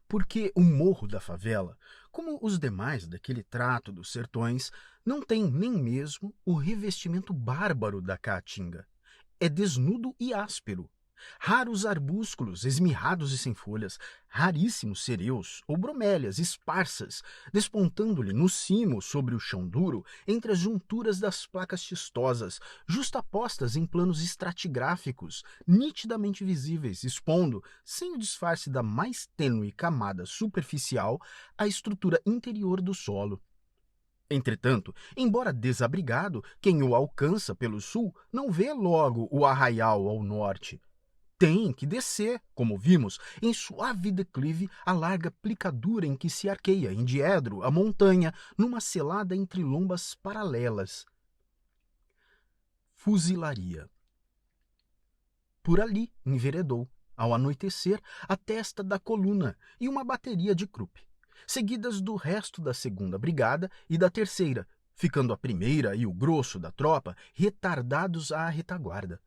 Porque o Morro da Favela, como os demais daquele trato dos sertões, não tem nem mesmo o revestimento bárbaro da caatinga. É desnudo e áspero. Raros arbúsculos esmirrados e sem folhas, raríssimos cereus ou bromélias esparsas, despontando-lhe no cimo sobre o chão duro, entre as junturas das placas schistosas, justapostas em planos estratigráficos, nitidamente visíveis, expondo, sem o disfarce da mais tênue camada superficial, a estrutura interior do solo. Entretanto, embora desabrigado, quem o alcança pelo sul não vê logo o arraial ao norte. Tem que descer, como vimos, em suave declive a larga plicadura em que se arqueia em diedro a montanha numa selada entre lombas paralelas. Fuzilaria. Por ali enveredou, ao anoitecer, a testa da coluna e uma bateria de Krupp, seguidas do resto da segunda brigada e da terceira, ficando a primeira e o grosso da tropa retardados à retaguarda.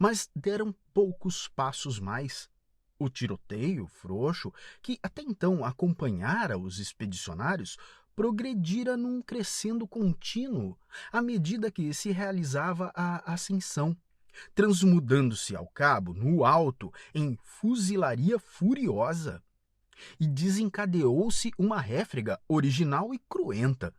Mas deram poucos passos mais. O tiroteio frouxo, que até então acompanhara os expedicionários, progredira num crescendo contínuo à medida que se realizava a ascensão, transmudando-se ao cabo, no alto, em fuzilaria furiosa. E desencadeou-se uma réfrega original e cruenta.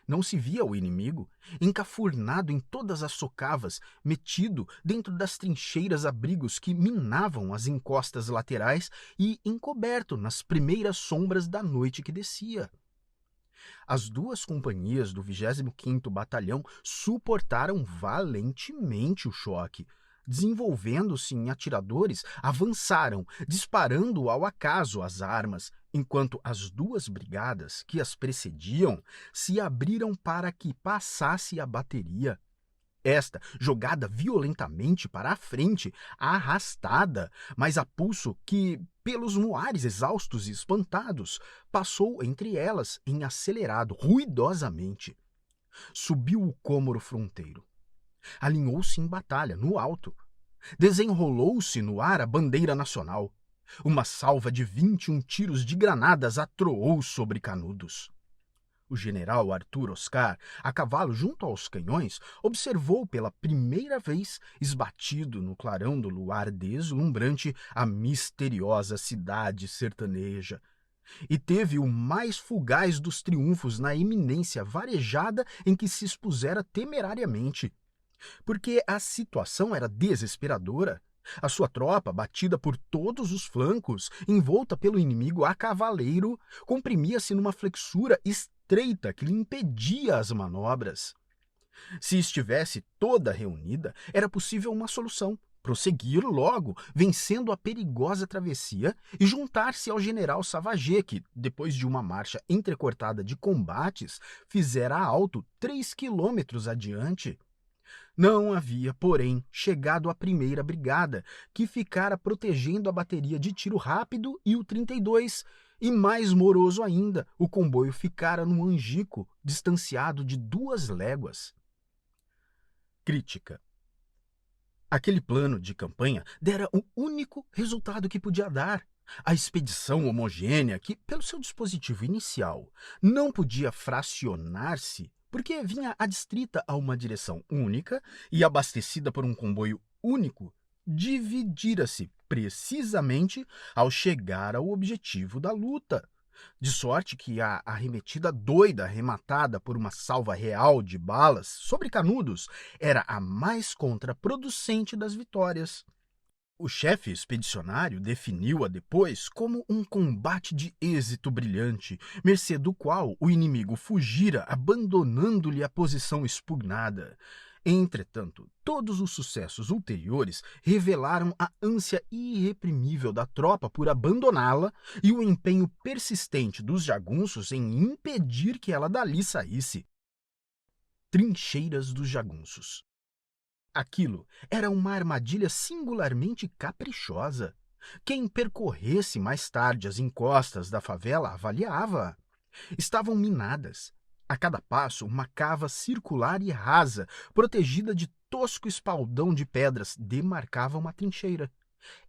Não se via o inimigo, encafurnado em todas as socavas, metido dentro das trincheiras-abrigos que minavam as encostas laterais e encoberto nas primeiras sombras da noite que descia. As duas companhias do 25º Batalhão suportaram valentemente o choque. Desenvolvendo-se em atiradores, avançaram, disparando ao acaso as armas, enquanto as duas brigadas que as precediam se abriram para que passasse a bateria. Esta, jogada violentamente para a frente, arrastada, mas a pulso que, pelos moares exaustos e espantados, passou entre elas em acelerado, ruidosamente. Subiu o cômoro fronteiro. Alinhou-se em batalha, no alto. Desenrolou-se no ar a bandeira nacional. Uma salva de 21 tiros de granadas atroou sobre Canudos. O general Arthur Oscar, a cavalo junto aos canhões, observou pela primeira vez, esbatido no clarão do luar deslumbrante, a misteriosa cidade sertaneja. E teve o mais fugaz dos triunfos na eminência varejada em que se expusera temerariamente. Porque a situação era desesperadora. A sua tropa, batida por todos os flancos, envolta pelo inimigo a cavaleiro, comprimia-se numa flexura estreita que lhe impedia as manobras. Se estivesse toda reunida, era possível uma solução: prosseguir logo, vencendo a perigosa travessia, e juntar-se ao general Savagé, que, depois de uma marcha entrecortada de combates, fizera alto 3 quilômetros adiante. Não havia, porém, chegado a primeira brigada, que ficara protegendo a bateria de tiro rápido e o 32, e mais moroso ainda, o comboio ficara no Angico, distanciado de 2 léguas. Crítica. Aquele plano de campanha dera o único resultado que podia dar. A expedição homogênea, que, pelo seu dispositivo inicial, não podia fracionar-se, porque vinha adstrita a uma direção única e abastecida por um comboio único, dividira-se precisamente ao chegar ao objetivo da luta. De sorte que a arremetida doida arrematada por uma salva real de balas sobre Canudos era a mais contraproducente das vitórias. O chefe expedicionário definiu-a depois como um combate de êxito brilhante, mercê do qual o inimigo fugira, abandonando-lhe a posição expugnada. Entretanto, todos os sucessos ulteriores revelaram a ânsia irreprimível da tropa por abandoná-la e o empenho persistente dos jagunços em impedir que ela dali saísse. Trincheiras dos jagunços. Aquilo era uma armadilha singularmente caprichosa. Quem percorresse mais tarde as encostas da favela avaliava-a. Estavam minadas. A cada passo, uma cava circular e rasa, protegida de tosco espaldão de pedras, demarcava uma trincheira.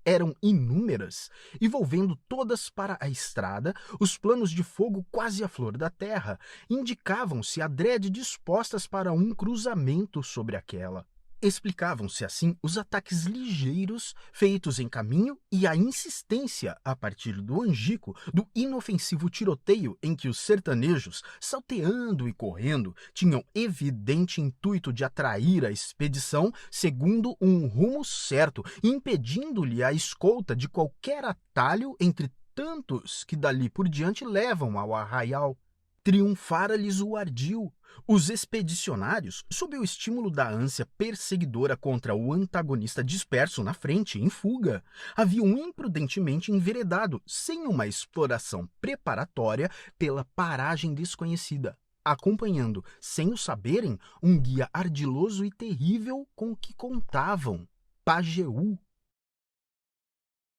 Eram inúmeras, envolvendo todas para a estrada, os planos de fogo quase à flor da terra indicavam-se adrede dispostas para um cruzamento sobre aquela. Explicavam-se assim os ataques ligeiros feitos em caminho e a insistência, a partir do angico, do inofensivo tiroteio em que os sertanejos, salteando e correndo, tinham evidente intuito de atrair a expedição segundo um rumo certo, impedindo-lhe a escolta de qualquer atalho entre tantos que dali por diante levam ao arraial. Triunfara-lhes o ardil. Os expedicionários, sob o estímulo da ânsia perseguidora contra o antagonista disperso na frente, em fuga, haviam imprudentemente enveredado, sem uma exploração preparatória, pela paragem desconhecida, acompanhando, sem o saberem, um guia ardiloso e terrível com que contavam: Pajeú.